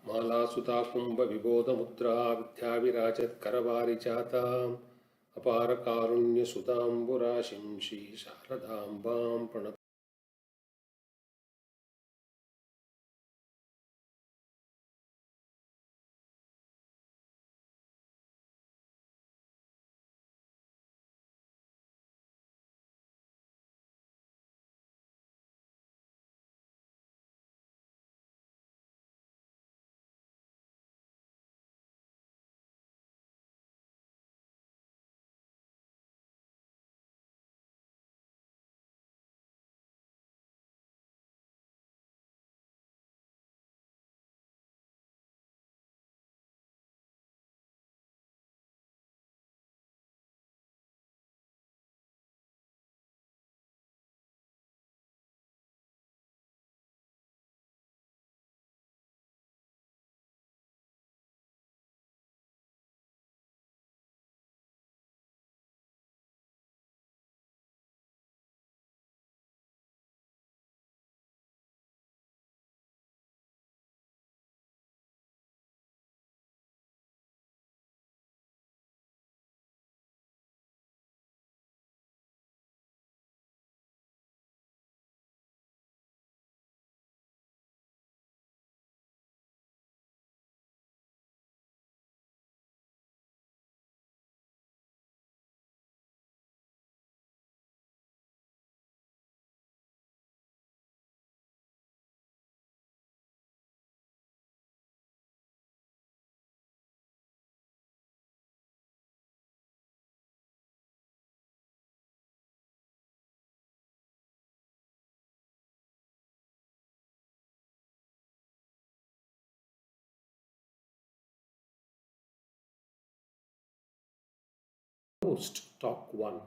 मालासुता कुम्भविबोधमुद्रा विद्याविराजत्करवारिजाताम् अपारकारुण्यसुताम्बुराशिं श्रीशारदाम्बां प्रणत Post Talk 1.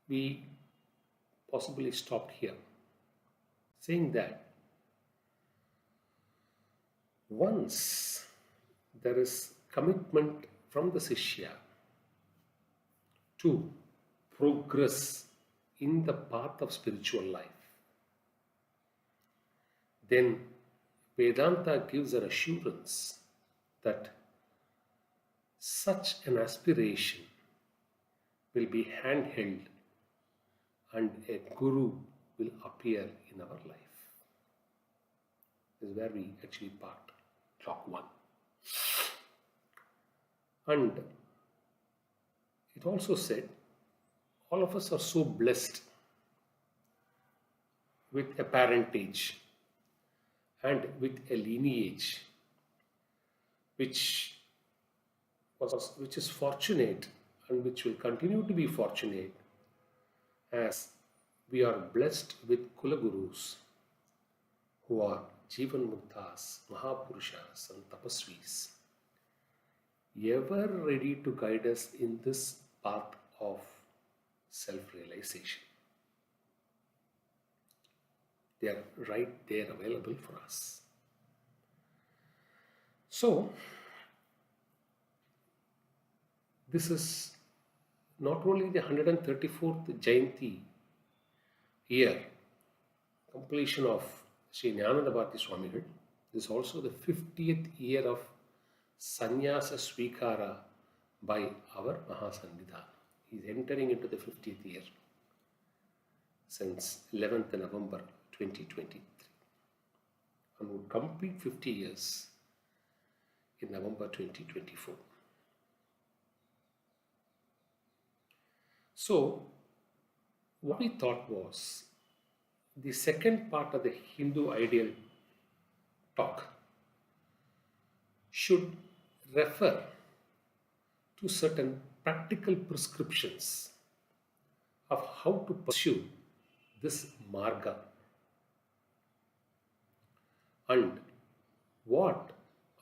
We possibly stopped here, saying that once there is commitment from the Sishya to progress in the path of spiritual life, then Vedanta gives an assurance that such an aspiration will be handheld and a guru will appear in our life. This is where we actually part Talk 1. And it also said, all of us are so blessed with a parentage and with a lineage which is fortunate and which will continue to be fortunate, as we are blessed with Kulagurus who are Jivan Muktas, Mahapurushas and Tapasvis, ever ready to guide us in this path of self-realization. They are right there available for us. So, this is not only the 134th Jayanti year, completion of Sri Jnananda Bharati Swamigal. This is also the 50th year of Sannyasa Svikara by our Mahasannidhana. He is entering into the 50th year since 11th November 2023 and would complete 50 years in November 2024. So, what we thought was the second part of the Hindu ideal talk should refer to certain practical prescriptions of how to pursue this marga and what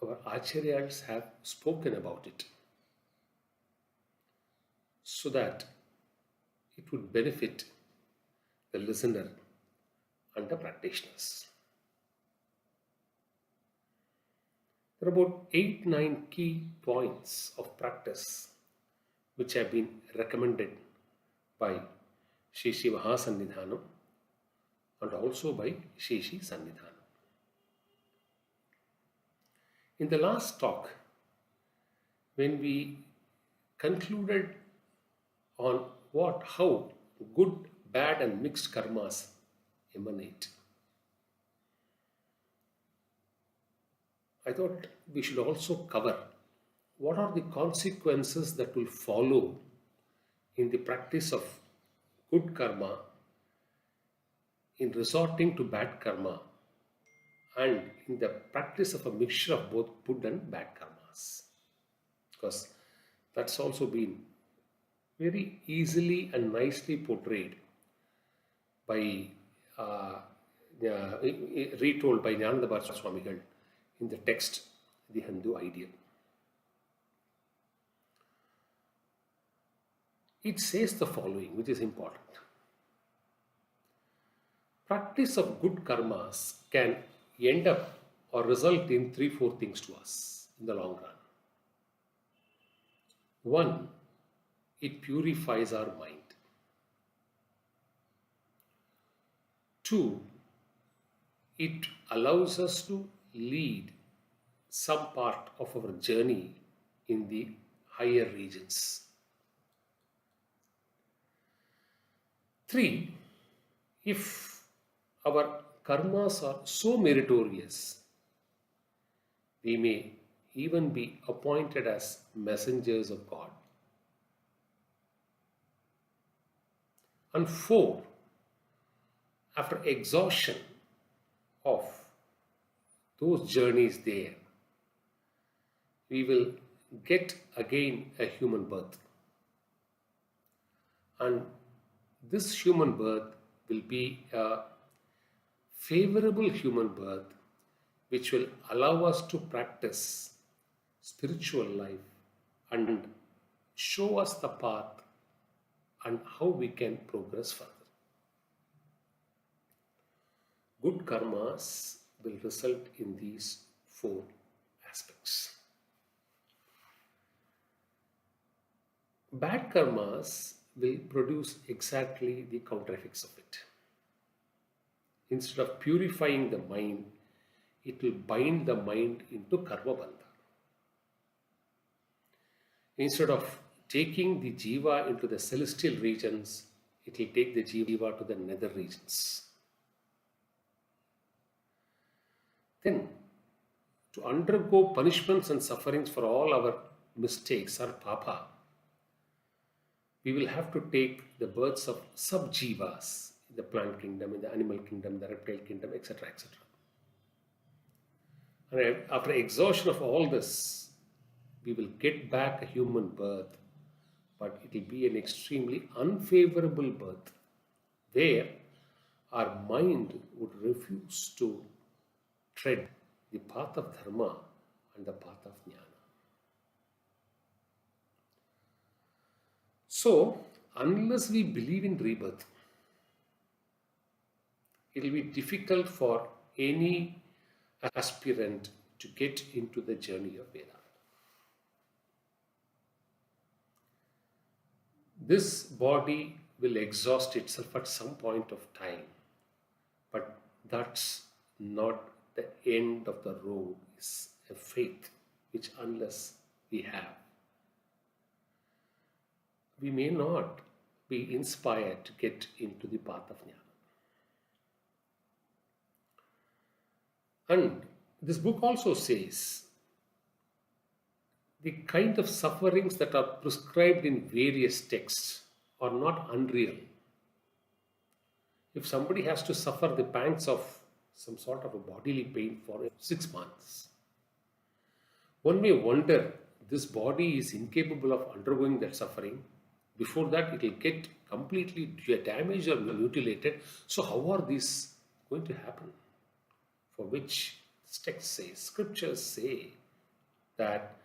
our acharyas have spoken about it, so that it would benefit the listener and the practitioners. There are about 8-9 key points of practice which have been recommended by Shri Mahasannidhanam and also by Shri Sannidhanam. In the last talk, when we concluded on how good, bad, and mixed karmas emanate, I thought we should also cover what are the consequences that will follow in the practice of good karma, in resorting to bad karma, and in the practice of a mixture of both good and bad karmas. Because that's also been very easily and nicely portrayed by retold by Jnanadabhar Swamigal in the text The Hindu Ideal. It says the following, which is important. Practice of good karmas can end up or result in 3-4 things to us in the long run. One, it purifies our mind. Two, it allows us to lead some part of our journey in the higher regions. Three, if our karmas are so meritorious, we may even be appointed as messengers of God. And four, after exhaustion of those journeys there, we will get again a human birth. And this human birth will be a favorable human birth which will allow us to practice spiritual life and show us the path and how we can progress further. Good karmas will result in these 4 aspects. Bad karmas will produce exactly the counter effects of it. Instead of purifying the mind, it will bind the mind into karma bandha. Instead of taking the jiva into the celestial regions, it will take the jiva to the nether regions. Then, to undergo punishments and sufferings for all our mistakes or papa, we will have to take the births of sub-jivas in the plant kingdom, in the animal kingdom, the reptile kingdom, etc., etc. And after exhaustion of all this, we will get back a human birth, but it will be an extremely unfavorable birth where our mind would refuse to tread the path of dharma and the path of jnana. So, unless we believe in rebirth, it will be difficult for any aspirant to get into the journey of Vedanta. This body will exhaust itself at some point of time, but that's not the end of the road. Is a faith which, unless we have, we may not be inspired to get into the path of jnana. And this book also says the kind of sufferings that are prescribed in various texts are not unreal. If somebody has to suffer the pangs of some sort of a bodily pain for 6 months, one may wonder this body is incapable of undergoing that suffering. Before that, it will get completely damaged or mutilated. So how are these going to happen? For which text says, scriptures say that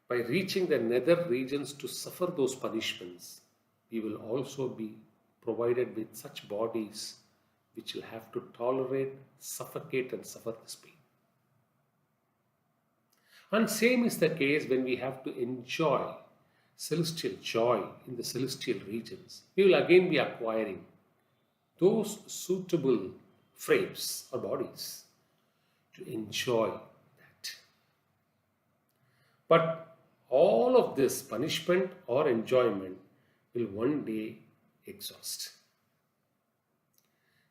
by reaching the nether regions to suffer those punishments, we will also be provided with such bodies which will have to tolerate, suffocate and suffer this pain. And same is the case when we have to enjoy celestial joy in the celestial regions. We will again be acquiring those suitable frames or bodies to enjoy that. But all of this punishment or enjoyment will one day exhaust.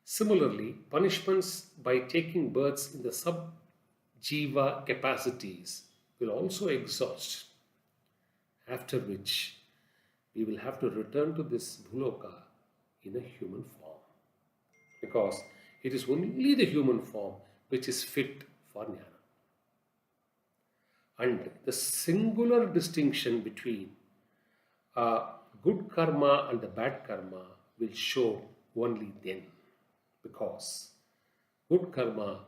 Similarly, punishments by taking births in the sub-jiva capacities will also exhaust, after which we will have to return to this bhuloka in a human form, because it is only the human form which is fit for jnana. And the singular distinction between good karma and the bad karma will show only then, because good karma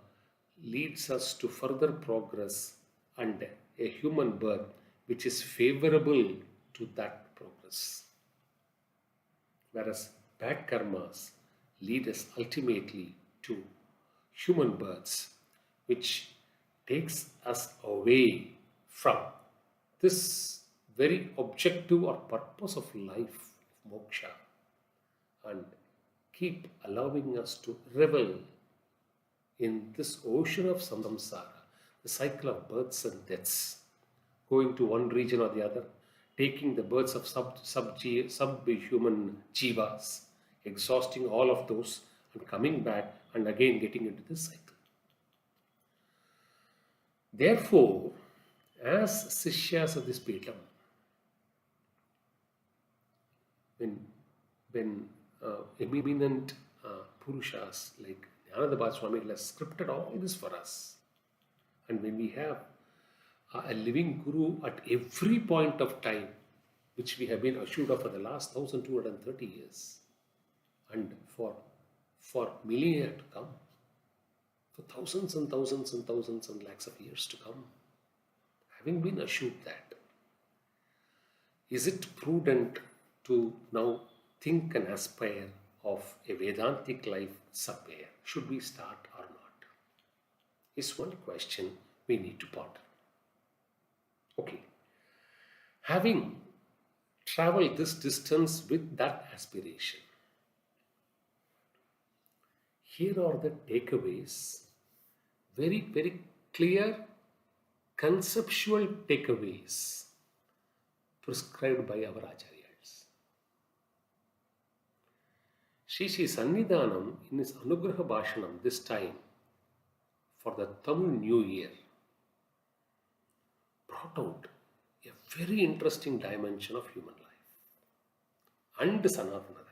leads us to further progress and a human birth which is favorable to that progress. Whereas bad karmas lead us ultimately to human births which takes us away from this very objective or purpose of life, moksha, and keep allowing us to revel in this ocean of samsara, the cycle of births and deaths, going to one region or the other, taking the births of subhuman jivas, exhausting all of those, and coming back and again getting into this cycle. Therefore, as Sishyas of this Petam, when eminent Purushas like Jnanadabha Swami has scripted all this for us, and when we have a living Guru at every point of time, which we have been assured of for the last 1230 years, and for millennia to come, for thousands and thousands and thousands and lakhs of years to come, having been assured that, is it prudent to now think and aspire of a Vedantic life somewhere? Should we start or not? Is one question we need to ponder. Okay. Having traveled this distance with that aspiration, here are the takeaways, very, very clear, conceptual takeaways prescribed by our Acharyas. Sri Sannidhanam, in his Anugraha Bhashanam this time for the Tamil New Year, brought out a very interesting dimension of human life and Sanatana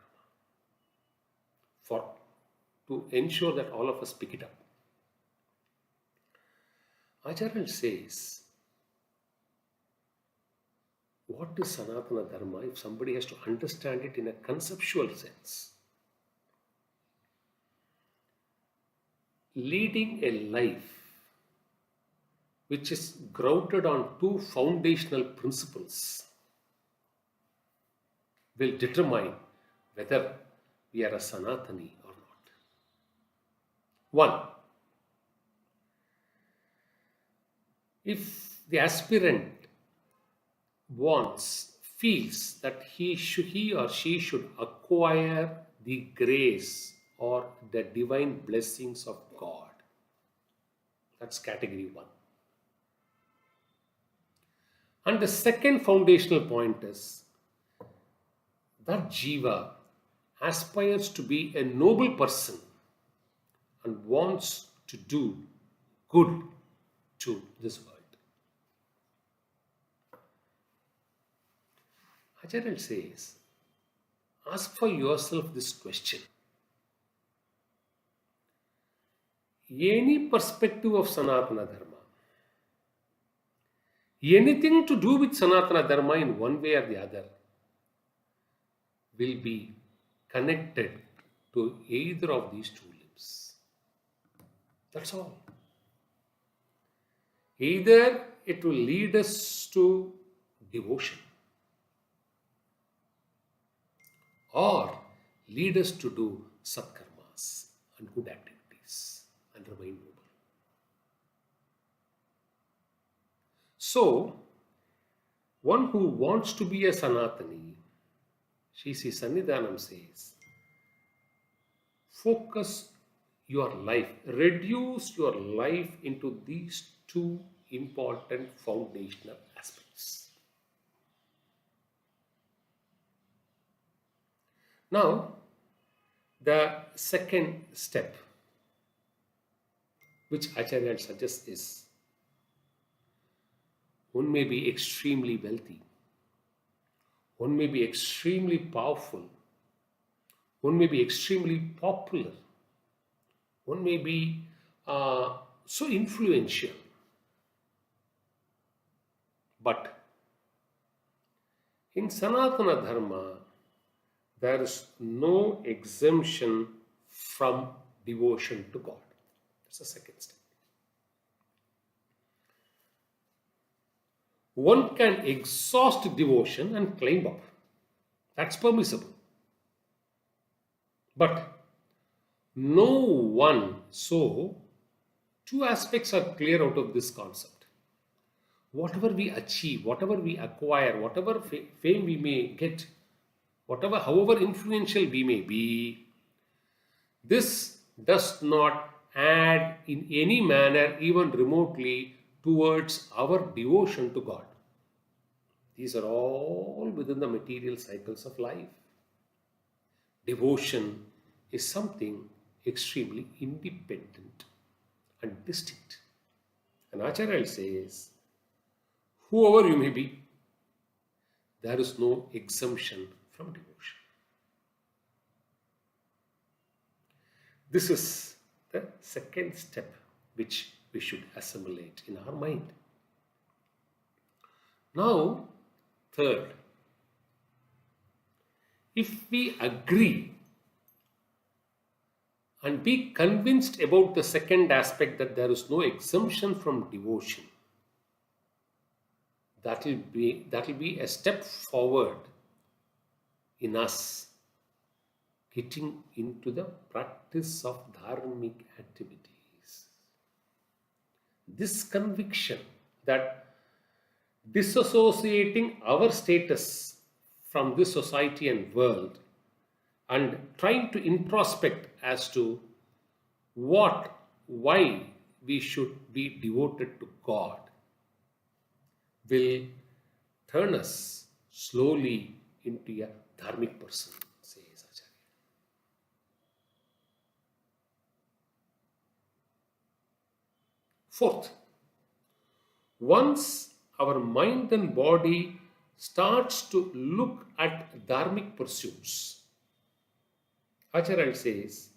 Dharma, to ensure that all of us pick it up. Acharya says, what is Sanatana Dharma if somebody has to understand it in a conceptual sense? Leading a life which is grounded on two foundational principles will determine whether we are a Sanatani or not. One, if the aspirant feels that he or she should acquire the grace or the divine blessings of God, that's category one. And the second foundational point is that Jiva aspires to be a noble person and wants to do good to this world. Acharya says, ask for yourself this question. Any perspective of Sanatana Dharma, anything to do with Sanatana Dharma in one way or the other, will be connected to either of these two limbs. That's all. Either it will lead us to devotion or lead us to do satkarmas and good activities and remain noble. So, one who wants to be a Sanatani, Sri Sannidhanam says, focus your life, reduce your life into these two important foundational aspects. Now, the second step which Acharya suggests is one may be extremely wealthy, one may be extremely powerful, one may be extremely popular, one may be so influential, but in Sanatana Dharma, there is no exemption from devotion to God. That's the second step. One can exhaust devotion and climb up. That's permissible. But no one. So, two aspects are clear out of this concept. Whatever we achieve, whatever we acquire, whatever fame we may get, however influential we may be, this does not add in any manner, even remotely, towards our devotion to God. These are all within the material cycles of life. Devotion is something extremely independent and distinct. And Acharya says, whoever you may be, there is no exemption from devotion. This is the second step which we should assimilate in our mind. Now, third, if we agree and be convinced about the second aspect, that there is no exemption from devotion, that will be a step forward in us getting into the practice of dharmic activities. This conviction that disassociating our status from this society and world and trying to introspect as to why we should be devoted to God will turn us slowly into a dharmic person, says Acharya. Fourth, once our mind and body starts to look at dharmic pursuits, Acharya says,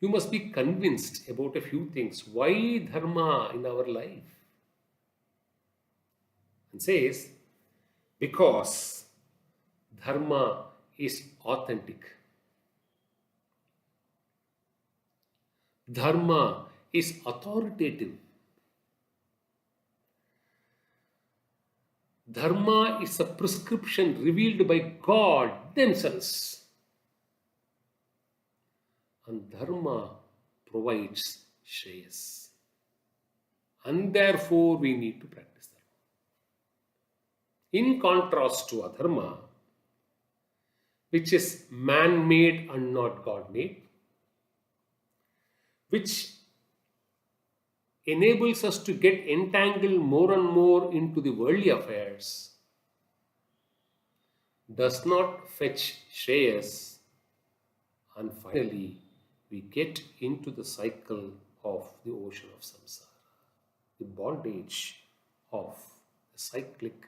you must be convinced about a few things. Why dharma in our life? And says, because dharma is authentic. Dharma is authoritative. Dharma is a prescription revealed by God themselves. And dharma provides shreyas. And therefore we need to practice dharma. In contrast to adharma, which is man-made and not God-made, which enables us to get entangled more and more into the worldly affairs, does not fetch shreyas, and finally we get into the cycle of the ocean of samsara, the bondage of the cyclic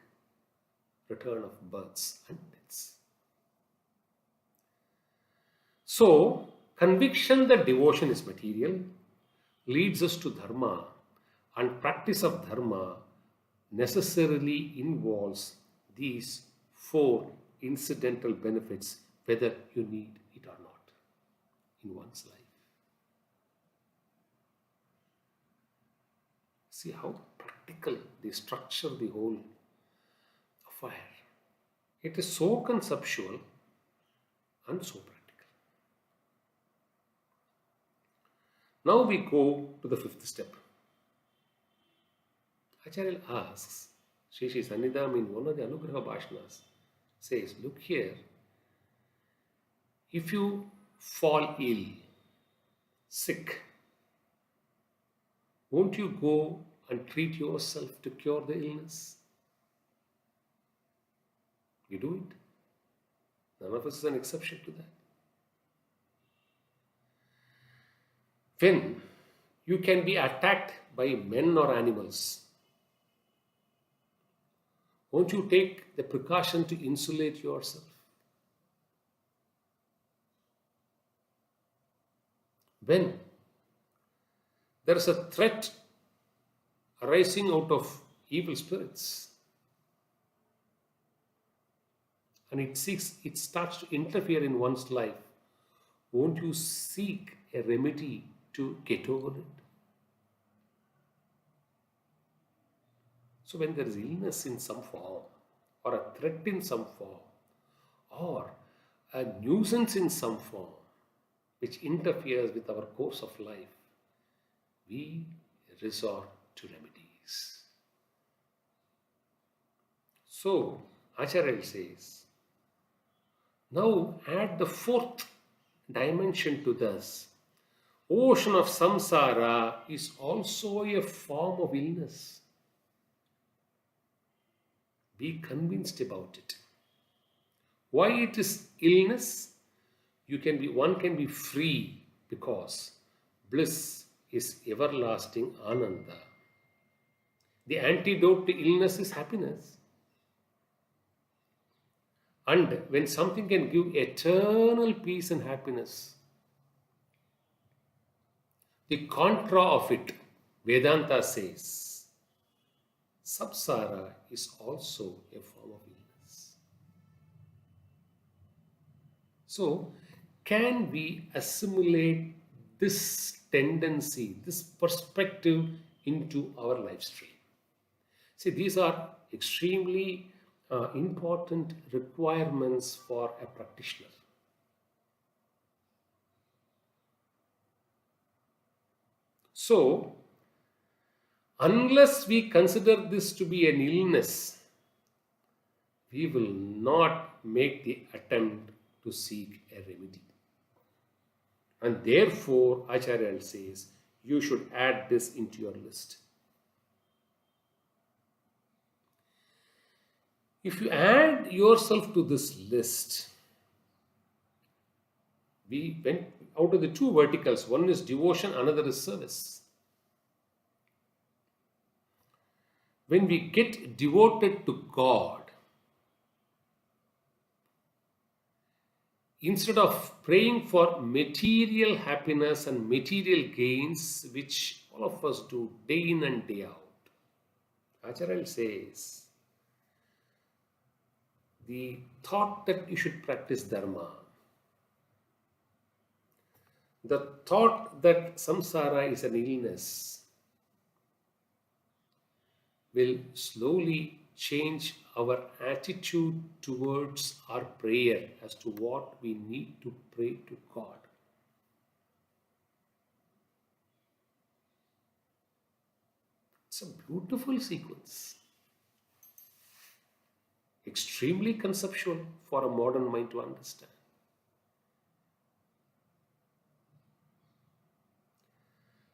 return of births and deaths. So, conviction that devotion is material leads us to dharma, and practice of dharma necessarily involves these four incidental benefits, whether you need it or not in one's life. See how practical they structure the whole affair. It is so conceptual and so practical. Now we go to the fifth step. Acharya asks, Sri Sannidham in one of the Anugraha Bhashnas says, look here, if you fall ill, sick, won't you go and treat yourself to cure the illness? You do it. None of us is an exception to that. When you can be attacked by men or animals, won't you take the precaution to insulate yourself? When there is a threat arising out of evil spirits and it starts to interfere in one's life, won't you seek a remedy to get over it? So when there is illness in some form, or a threat in some form, or a nuisance in some form, which interferes with our course of life, we resort to remedies. So, Acharya says, now add the fourth dimension to this. Ocean of samsara is also a form of illness. Be convinced about it. Why it is illness? One can be free because bliss is everlasting ananda. The antidote to illness is happiness. And when something can give eternal peace and happiness, the contra of it, Vedanta says, samsara is also a form of illness. So, can we assimilate this tendency, this perspective into our life stream? See, these are extremely important requirements for a practitioner. So, unless we consider this to be an illness, we will not make the attempt to seek a remedy. And therefore, Acharya says, you should add this into your list. If you add yourself to this list, we went out of the two verticals. One is devotion, another is service. When we get devoted to God, instead of praying for material happiness and material gains, which all of us do day in and day out, Acharya says, the thought that you should practice dharma, the thought that samsara is an illness, will slowly change our attitude towards our prayer as to what we need to pray to God. It's a beautiful sequence. Extremely conceptual for a modern mind to understand.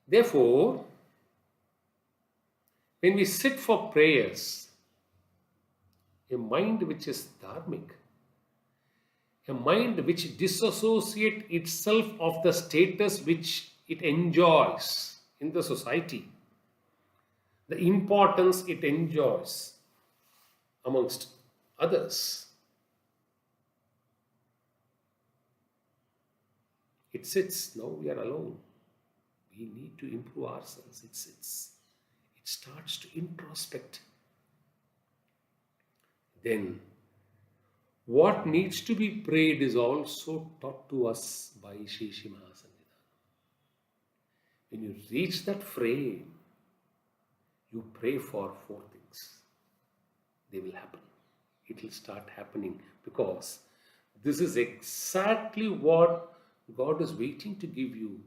Therefore, when we sit for prayers, a mind which is dharmic, a mind which disassociates itself of the status which it enjoys in the society, the importance it enjoys amongst others. It sits, now we are alone. We need to improve ourselves. It sits. It starts to introspect. Then, what needs to be prayed is also taught to us by Shri Mahasannidhanam. When you reach that frame, you pray for four things. They will happen. It will start happening because this is exactly what God is waiting to give you.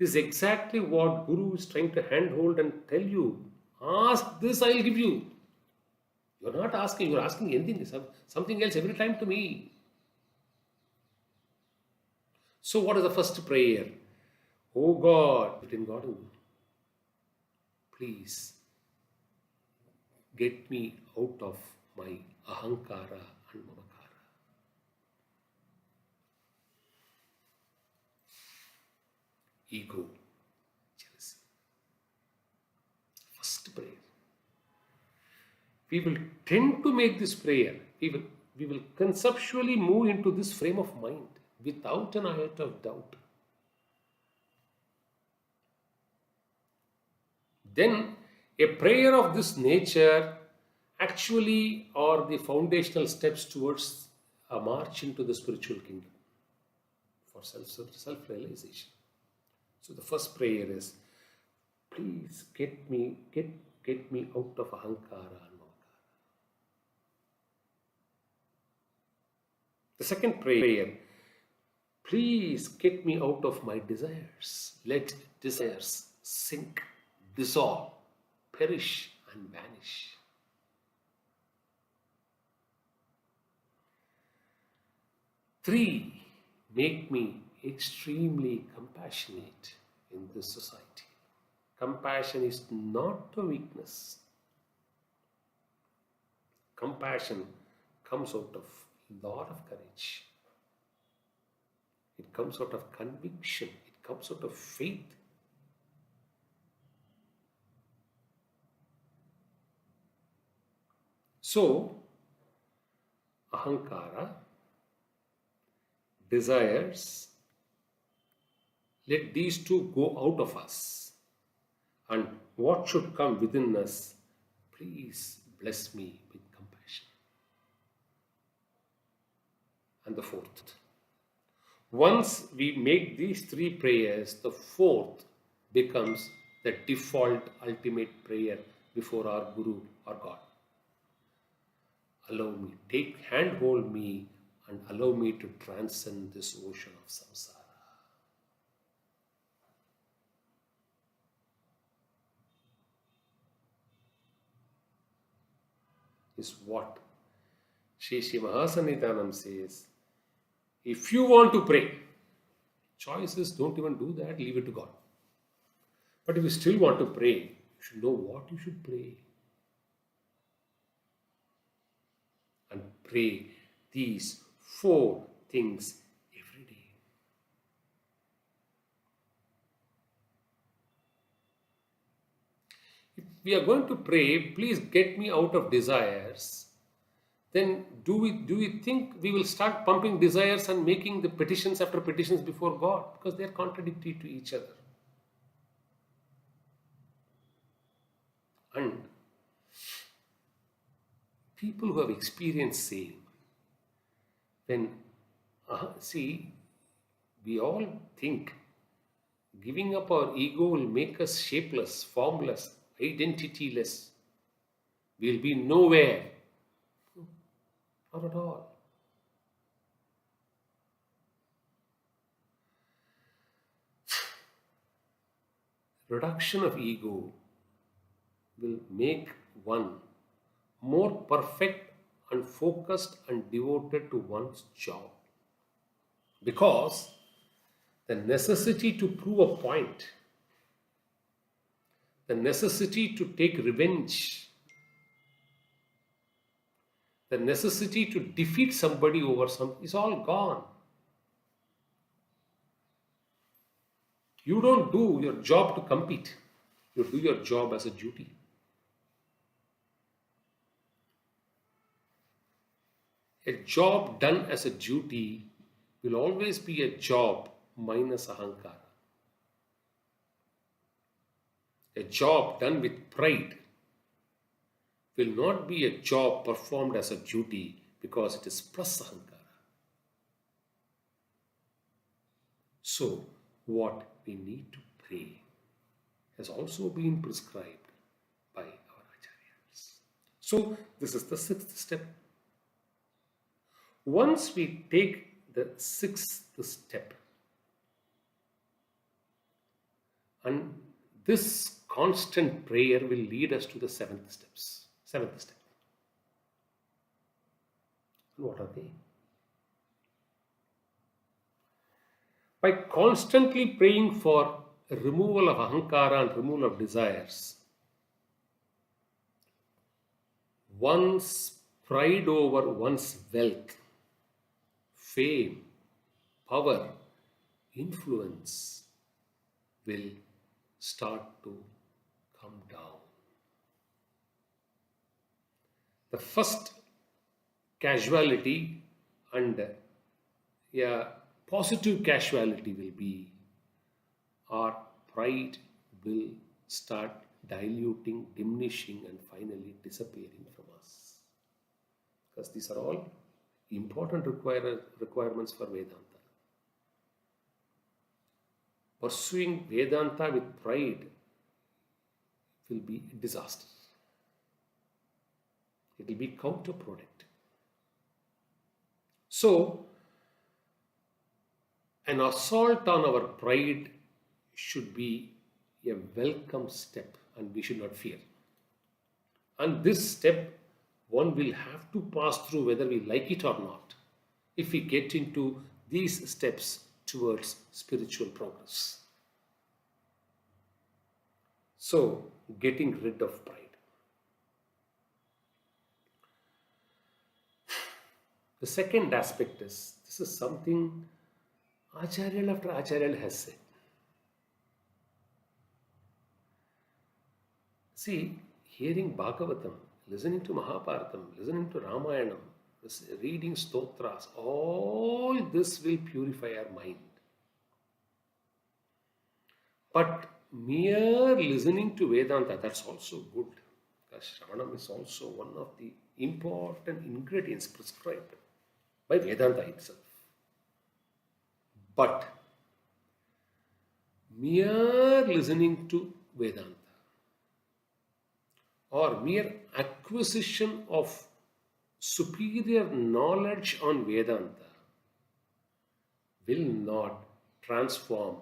This is exactly what Guru is trying to handhold and tell you. Ask this, I will give you. You're not asking, you're asking anything, something else every time to me. So what is the first prayer? Oh God, between God and you, please get me out of my ahankara and mamakara. Ego, jealousy. First prayer. We will tend to make this prayer. We will conceptually move into this frame of mind without an iota of doubt. Then a prayer of this nature actually are the foundational steps towards a march into the spiritual kingdom for self-realization. So the first prayer is, please get me out of ahankara and mamakara. The second prayer, please get me out of my desires. Let desires sink, dissolve, perish and vanish. Three, make me extremely compassionate in this society. Compassion is not a weakness. Compassion comes out of a lot of courage. It comes out of conviction. It comes out of faith. So, ahankara, desires, let these two go out of us. And what should come within us? Please bless me with compassion. And the fourth. Once we make these three prayers, the fourth becomes the default ultimate prayer before our Guru or God. Allow me, handhold me and allow me to transcend this ocean of samsara. Is what Sri Mahasannidhanam says. If you want to pray, choices, don't even do that, leave it to God. But if you still want to pray, you should know what you should pray. And pray these four things every day. If we are going to pray, please get me out of desires, then do we think we will start pumping desires and making the petitions after petitions before God? Because they are contradictory to each other. And people who have experienced saying, when, we all think giving up our ego will make us shapeless, formless, identityless. We'll be nowhere. Not at all. Reduction of ego will make one more perfect and focused and devoted to one's job. Because the necessity to prove a point, the necessity to take revenge, the necessity to defeat somebody over something is all gone. You don't do your job to compete. You do your job as a duty. A job done as a duty will always be a job minus ahankara. A job done with pride will not be a job performed as a duty because it is plus ahankara. So, what we need to pray has also been prescribed by our acharyas. So, this is the sixth step. Once we take the sixth step, and this constant prayer will lead us to the seventh step. And what are they? By constantly praying for removal of ahankara and removal of desires, One's pride over one's wealth, fame, power, influence will start to come down. The first casualty and a positive casualty will be our pride will start diluting, diminishing, and finally disappearing from us. Because these are all important requirements for Vedanta. Pursuing Vedanta with pride will be a disaster. It will be counterproductive. So, an assault on our pride should be a welcome step and we should not fear. And this step one will have to pass through whether we like it or not if we get into these steps towards spiritual progress. So, getting rid of pride. The second aspect is, this is something Acharya after Acharya has said. See, hearing Bhagavatam, listening to Mahabharatam, listening to Ramayanam, reading stotras, all this will purify our mind. But mere listening to Vedanta, that's also good. Because Shravanam is also one of the important ingredients prescribed by Vedanta itself. But mere listening to Vedanta or mere acquisition of superior knowledge on Vedanta will not transform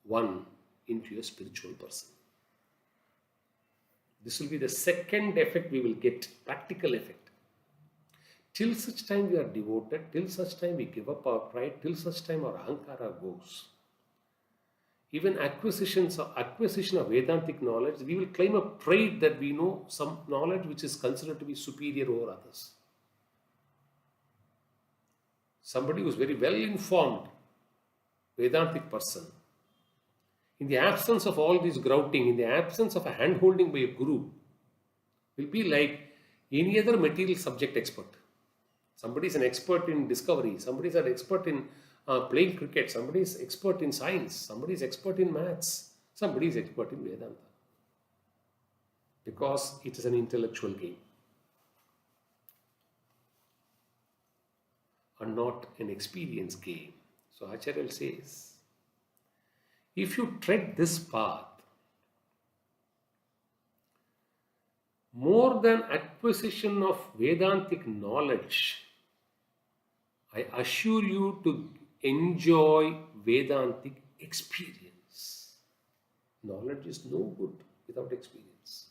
one into a spiritual person. This will be the second effect we will get, practical effect. Till such time we are devoted, till such time we give up our pride, till such time our ahankara goes. Even acquisition of Vedantic knowledge, we will claim a pride that we know some knowledge which is considered to be superior over others. Somebody who is very well informed, Vedantic person, in the absence of all this grouting, in the absence of a hand-holding by a guru, will be like any other material subject expert. Somebody is an expert in discovery, somebody is an expert in playing cricket, somebody is expert in science, somebody is expert in maths, somebody is expert in Vedanta. Because it is an intellectual game and not an experience game. So Acharya says, if you tread this path, more than acquisition of Vedantic knowledge, I assure you to enjoy Vedantic experience. Knowledge is no good without experience.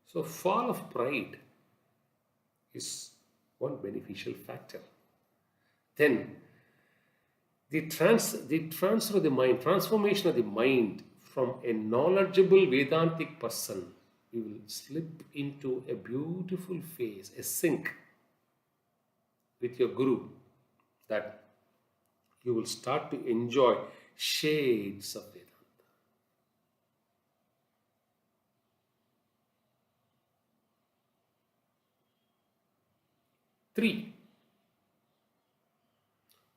So fall of pride is one beneficial factor. Then the transfer of the mind, transformation of the mind from a knowledgeable Vedantic person, we will slip into a beautiful phase, a sync with your Guru, that you will start to enjoy shades of Vedanta. Three,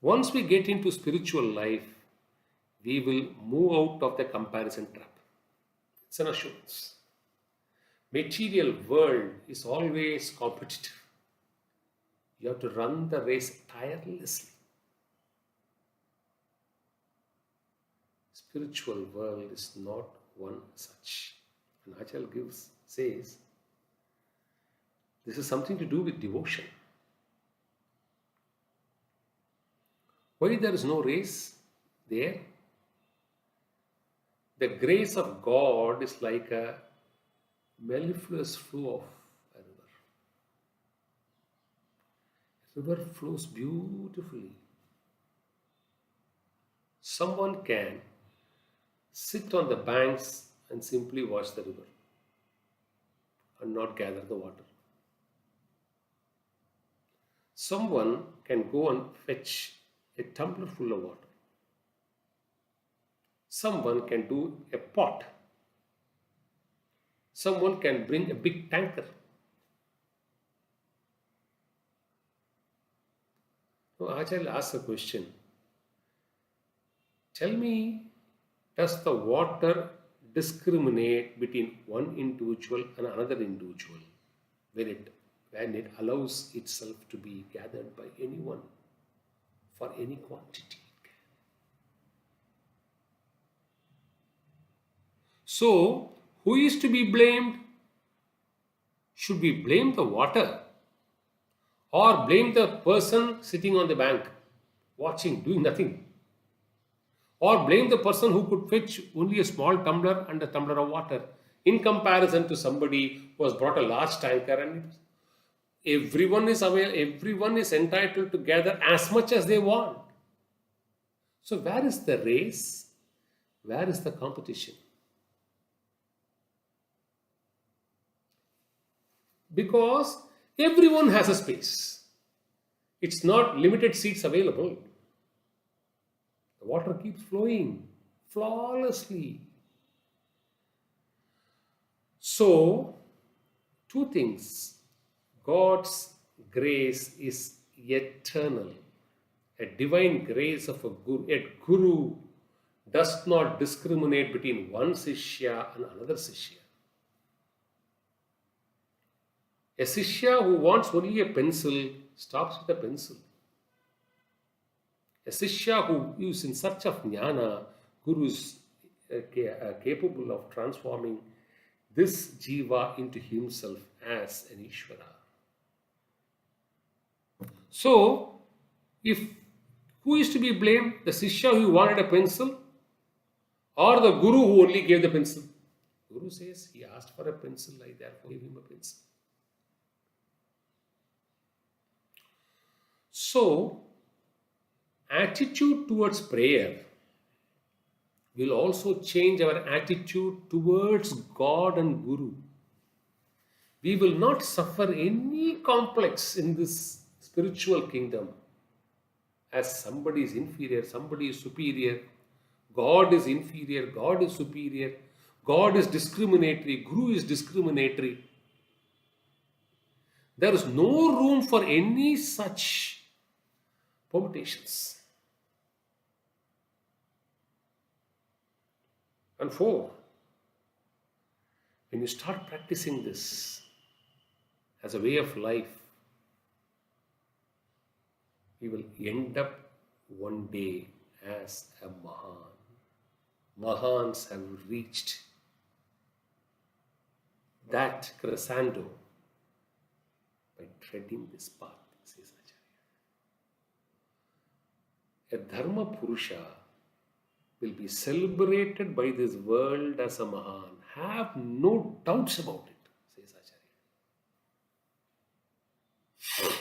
once we get into spiritual life, we will move out of the comparison trap. It's an assurance. Material world is always competitive. You have to run the race tirelessly. Spiritual world is not one such. And Acharya says, this is something to do with devotion. Why there is no race there? The grace of God is like a mellifluous flow of a river. The river flows beautifully. Someone can sit on the banks and simply watch the river. and not gather the water. Someone can go and fetch a tumbler full of water. Someone can do a pot. Someone can bring a big tanker. Now, Acharya asks a question. Tell me, does the water discriminate between one individual and another individual when it allows itself to be gathered by anyone for any quantity? So, who is to be blamed? Should we blame the water or blame the person sitting on the bank, watching, doing nothing? Or blame the person who could fetch only a small tumbler and a tumbler of water in comparison to somebody who has brought a large tanker, and everyone is aware, everyone is entitled to gather as much as they want. So where is the race? Where is the competition? Because everyone has a space. It's not limited seats available. The water keeps flowing flawlessly. So, two things. God's grace is eternal. A divine grace of a guru. A guru does not discriminate between one Sishya and another Sishya. A Sishya who wants only a pencil stops with a pencil. A Sishya who is in search of jnana, Guru is capable of transforming this jiva into himself as an Ishvara. So, who is to be blamed? The Sishya who wanted a pencil or the Guru who only gave the pencil? Guru says he asked for a pencil, I therefore gave him a pencil. So, attitude towards prayer will also change our attitude towards God and Guru. We will not suffer any complex in this spiritual kingdom as somebody is inferior, somebody is superior, God is inferior, God is superior, God is discriminatory, Guru is discriminatory. There is no room for any such permutations. And 4, when you start practicing this as a way of life, you will end up one day as a Mahan. Mahans have reached that crescendo by treading this path, says Acharya. A Dharma Purusha will be celebrated by this world as a Mahan. Have no doubts about it, says Acharya.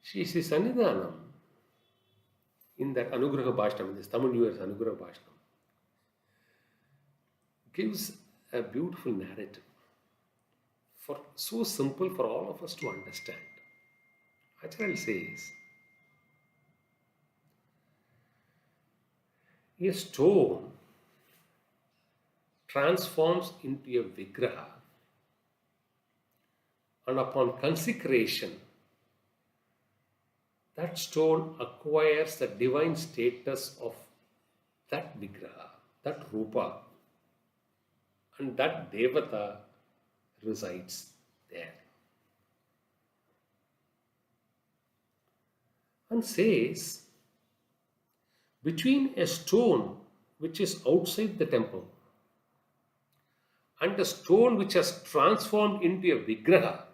Shri Sannidhanam, in that Anugraha Bhashnam, in this Tamil New Year's Anugraha Bhashnam, gives a beautiful narrative, so simple for all of us to understand. Acharya says, a stone transforms into a vigraha, and upon consecration, that stone acquires the divine status of that vigraha, that rupa, and that devata resides there. And says, between a stone which is outside the temple and a stone which has transformed into a vigraha,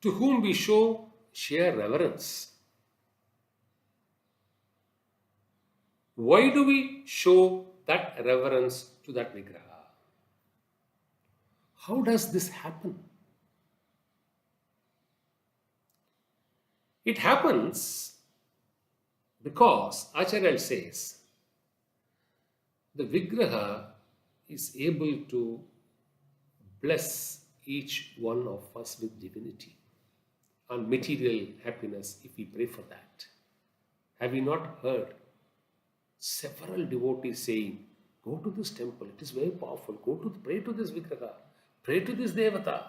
to whom we show sheer reverence. Why do we show that reverence to that vigraha? How does this happen? It happens because Acharya says the Vigraha is able to bless each one of us with divinity and material happiness if we pray for that. Have you not heard several devotees saying, go to this temple, it is very powerful, pray to this Vigraha, pray to this Devata.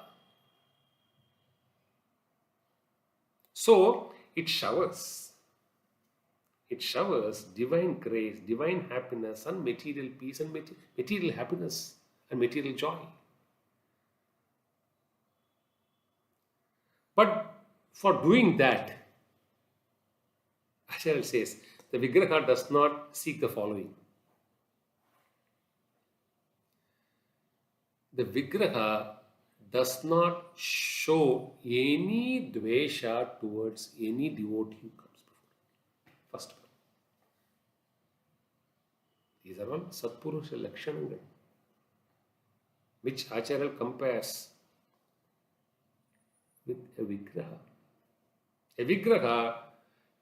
So it showers divine grace, divine happiness, and material peace, and material happiness, and material joy. But for doing that, Acharya says, the Vigraha does not seek the following. The Vigraha does not show any dvesha towards any devotee who comes before. First of all, these are all Satpurusha Lakshanangal, which Acharya compares with a Vigraha. A Vigraha,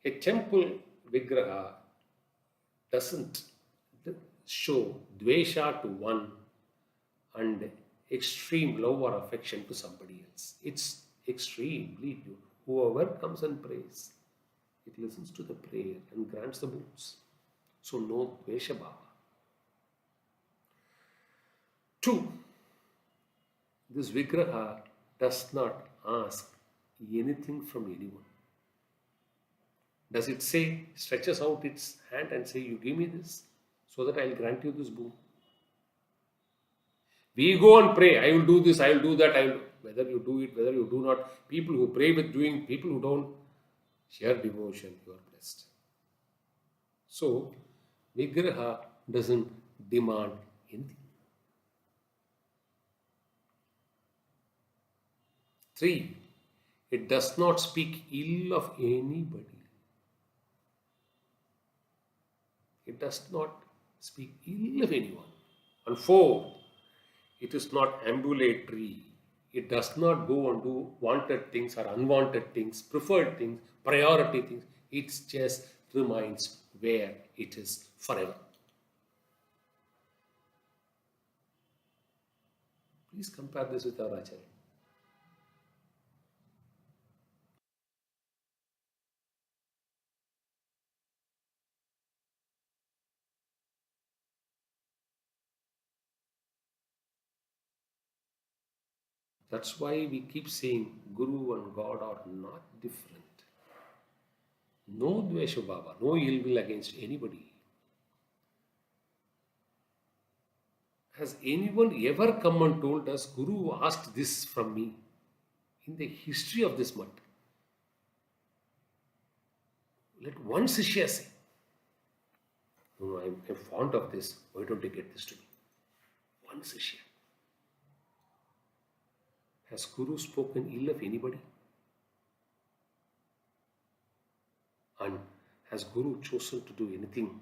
a temple Vigraha, doesn't show dvesha to one and extreme love or affection to somebody else. It's extremely pure. Whoever comes and prays, it listens to the prayer and grants the boons. So no dvesha bhava. 2. This Vigraha does not ask anything from anyone. Does it say, stretches out its hand and say, you give me this so that I will grant you this boon? We go and pray, I will do this, I will do that, whether you do it, whether you do not. People who pray with doing, people who don't, share devotion, you are blessed. So, Vigraha doesn't demand anything. 3. It does not speak ill of anybody. It does not speak ill of anyone. And 4. It is not ambulatory. It does not go and do wanted things or unwanted things, preferred things, priority things. It just remains where it is forever. Please compare this with our Acharya. That's why we keep saying Guru and God are not different. No dvesha bhava, no ill will against anybody. Has anyone ever come and told us, Guru asked this from me in the history of this mutt? Let one Shishya say, no, I'm fond of this, why don't you get this to me? One Shishya. Has Guru spoken ill of anybody? And has Guru chosen to do anything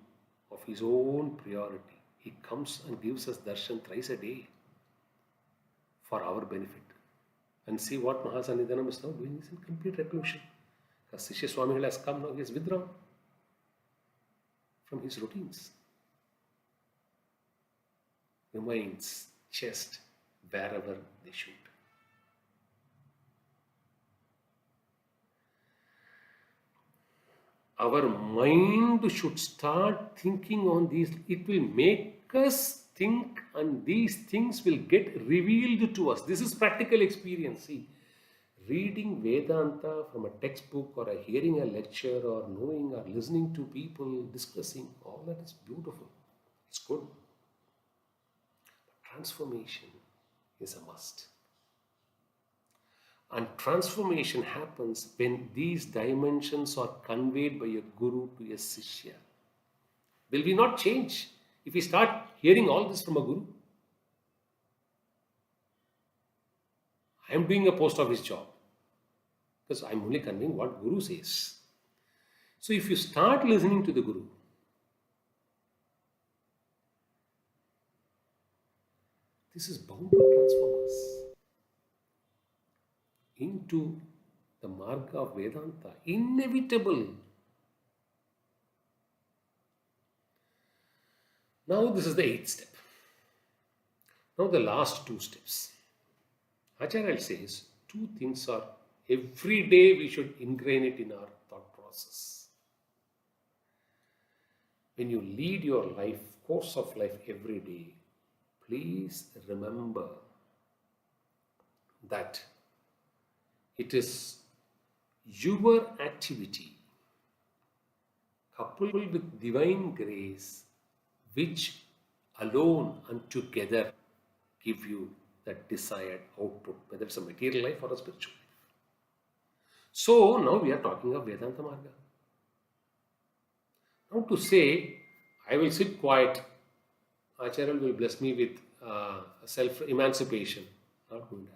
of his own priority? He comes and gives us darshan thrice a day for our benefit. And see what Mahasannidhanam is now doing is in complete reclusion. Because Shishya Swami has come now, he has withdrawn from his routines. Remains just wherever they should. Our mind should start thinking on these. It will make us think, and these things will get revealed to us. This is practical experience. See, reading Vedanta from a textbook or hearing a lecture or knowing or listening to people discussing, all that is beautiful. It's good. But transformation is a must. And transformation happens when these dimensions are conveyed by a guru to a Shishya. Will we not change if we start hearing all this from a guru? I am doing a post office job because I am only conveying what Guru says. So if you start listening to the Guru, this is bound to transform us into the marga of Vedanta, inevitable. Now this is the 8th step. Now the last 2 steps. Acharya says 2 things are every day we should ingrain it in our thought process. When you lead your life, course of life every day, please remember that it is your activity coupled with divine grace which alone and together give you that desired output, whether it's a material life or a spiritual life. So now we are talking of Vedanta Marga. Now to say, I will sit quiet, Acharya will bless me with self-emancipation, not going to happen.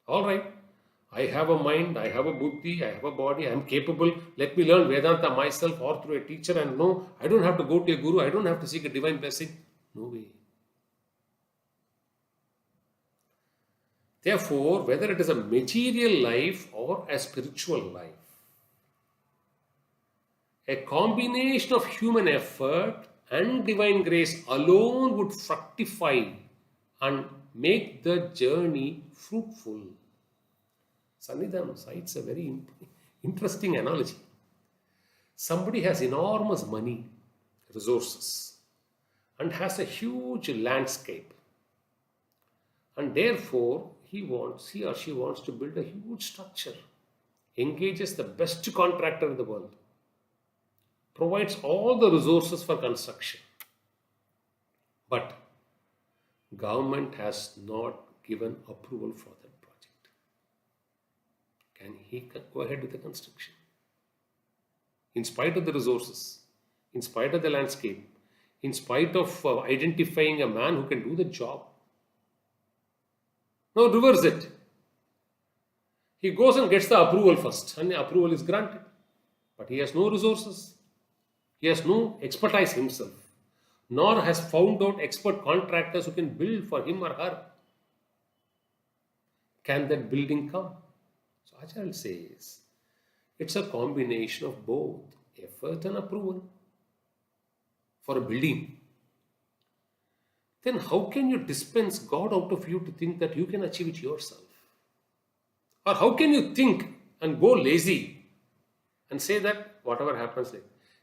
All right, I have a mind, I have a buddhi, I have a body, I am capable. Let me learn Vedanta myself or through a teacher, and no, I don't have to go to a guru, I don't have to seek a divine blessing. No way. Therefore, whether it is a material life or a spiritual life, a combination of human effort and divine grace alone would fructify and make the journey fruitful. Sannidhanam cites a very interesting analogy. Somebody has enormous money, resources, and has a huge landscape. And therefore, he or she wants to build a huge structure, engages the best contractor in the world, provides all the resources for construction. But government has not given approval for that project. Can he go ahead with the construction? In spite of the resources, in spite of the landscape, in spite of identifying a man who can do the job. Now reverse it. He goes and gets the approval first, and the approval is granted. But he has no resources. He has no expertise himself, nor has found out expert contractors who can build for him or her. Can that building come? So Acharya says, it's a combination of both effort and approval for a building. Then how can you dispense God out of you to think that you can achieve it yourself? Or how can you think and go lazy and say that whatever happens,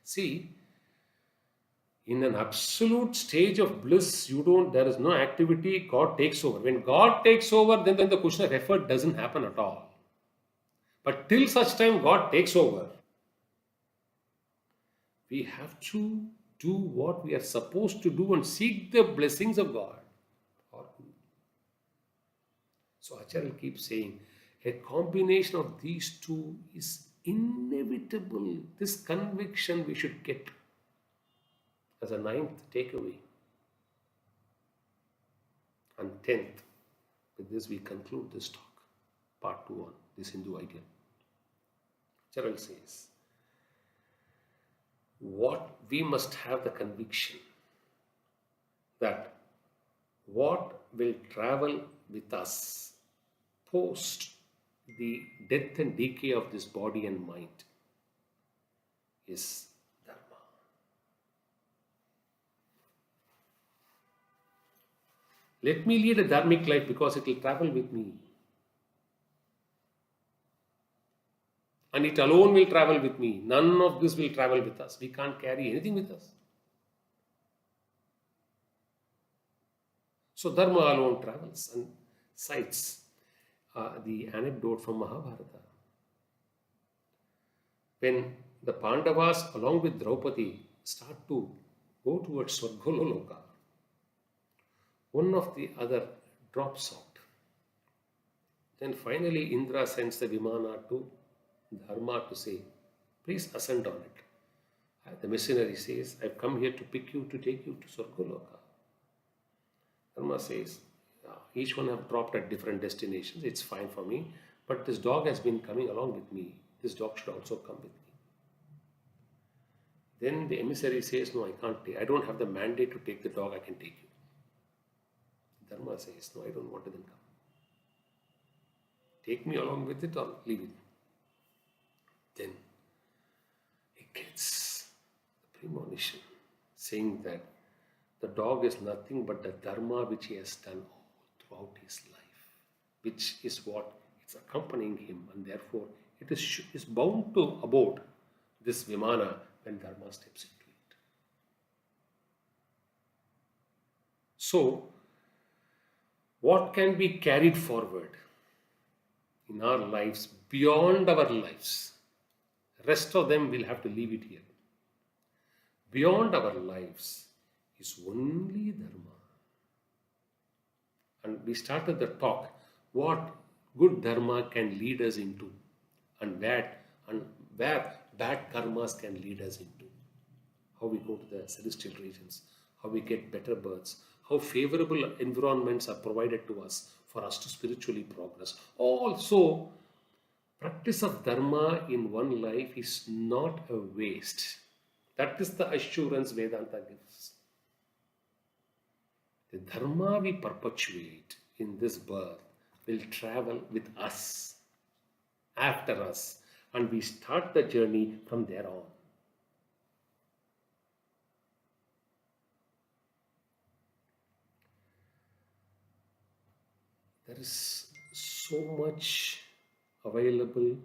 see, in an absolute stage of bliss, there is no activity, God takes over. When God takes over, then the question of effort doesn't happen at all. But till such time God takes over, we have to do what we are supposed to do and seek the blessings of God. So Acharya keeps saying, a combination of these 2 is inevitable. This conviction we should get as a 9th takeaway. And 10th, with this we conclude this talk, part 2 on this Hindu ideal. Acharya says, what we must have the conviction that what will travel with us post the death and decay of this body and mind is Dharma. Let me lead a dharmic life because it will travel with me. And it alone will travel with me. None of this will travel with us. We can't carry anything with us. So Dharma alone travels, and cites the anecdote from Mahabharata. When the Pandavas along with Draupadi start to go towards Swargaloka, one of the other drops out. Then finally Indra sends the Vimana to Dharma to say, please ascend on it. The missionary says, I've come here to pick you, to take you to Swargaloka. Dharma says, each one have dropped at different destinations. It's fine for me. But this dog has been coming along with me. This dog should also come with me. Then the emissary says, no, I can't take. I don't have the mandate to take the dog. I can take you. Dharma says, no, I don't want to then come. Take me along with it or leave it. Then he gets the premonition saying that the dog is nothing but the dharma which he has done all throughout his life, which is what is accompanying him, and therefore it is bound to abort this Vimana when dharma steps into it. So, what can be carried forward in our lives beyond our lives? Rest of them we'll have to leave it here. Beyond our lives is only dharma. And we started the talk, what good dharma can lead us into, and where bad karmas can lead us into. How we go to the celestial regions, how we get better births, how favorable environments are provided to us for us to spiritually progress. Also, practice of dharma in one life is not a waste. That is the assurance Vedanta gives. The dharma we perpetuate in this birth will travel with us, after us, and we start the journey from there on. There is so much available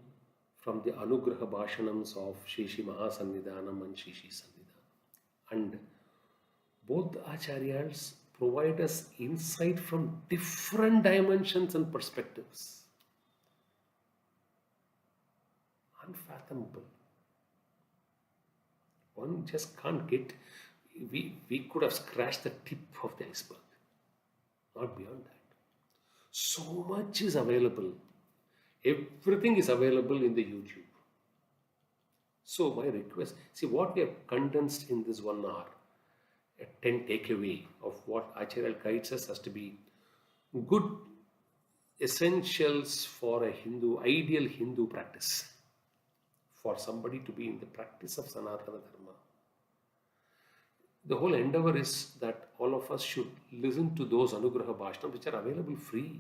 from the Anugraha Bhashanams of Shri Shri Mahasannidhanam and Shri Shri Sannidhanam. And both the Acharyas provide us insight from different dimensions and perspectives. Unfathomable. One just can't get, we could have scratched the tip of the iceberg, not beyond that. So much is available. Everything is available in the YouTube. So my request, see what we have condensed in this 1 hour, a 10 takeaway of what Acharya guides us has to be good essentials for a Hindu, ideal Hindu practice. For somebody to be in the practice of Sanatana Dharma. The whole endeavor is that all of us should listen to those Anugraha Bhashanams which are available free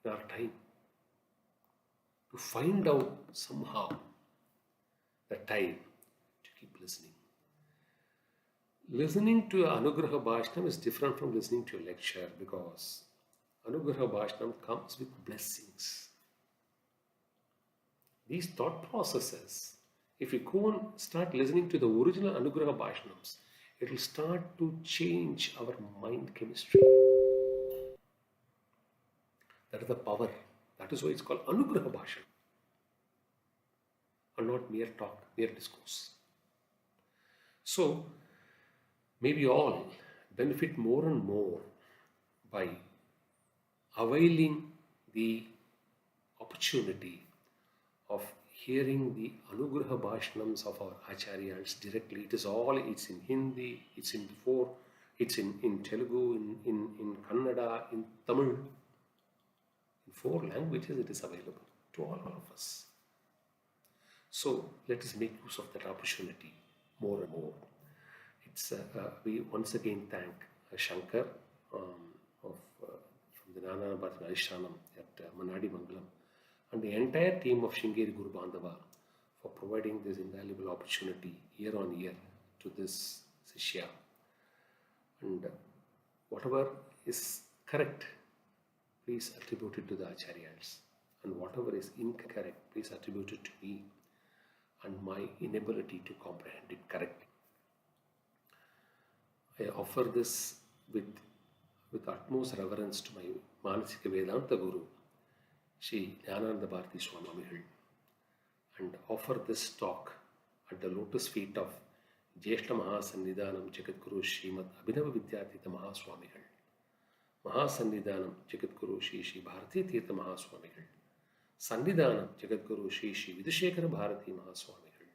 in our time. To find out somehow the time to keep listening. Listening to Anugraha Bhashanam is different from listening to a lecture, because Anugraha Bhashanam comes with blessings. These thought processes, if we go and start listening to the original Anugraha Bhashanams, it will start to change our mind chemistry. That is the power. That is why it's called Anugraha Bhashanam, and not mere talk, mere discourse. So, may we all benefit more and more by availing the opportunity of hearing the Anugraha Bhashanams of our Acharyas directly. It's in Hindi, it's in Telugu, in Kannada, in Tamil. In 4 languages it is available to all of us. So let us make use of that opportunity more and more. We once again thank Shankar from the Nana Bharati Adhishtanam at Manadi Mangalam, and the entire team of Sringeri Guru Bandhava for providing this invaluable opportunity year on year to this Sishya. And whatever is correct, please attribute it to the Acharyas. And whatever is incorrect, please attribute it to me and my inability to comprehend it correctly. I offer this with utmost reverence to my Manasika Vedanta Guru, Shri Jnananda Bharati Swamigal, and offer this talk at the lotus feet of Jyeshta Mahasannidhanam Jagadguru Srimad Abhinava Vidyatita Mahaswamigal, Mahasannidhanam Jagadguru Shri Shri Bharati Tirtha Mahaswamigal, Sannidhanam Jagadguru Shri Shri Vidushekara Bharati Mahaswamigal,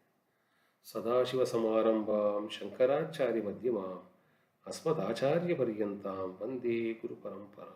Sadashiva Samarambam Shankaracharya Madhyamam Asmad Acharya Paryantam Vande Guru Parampara.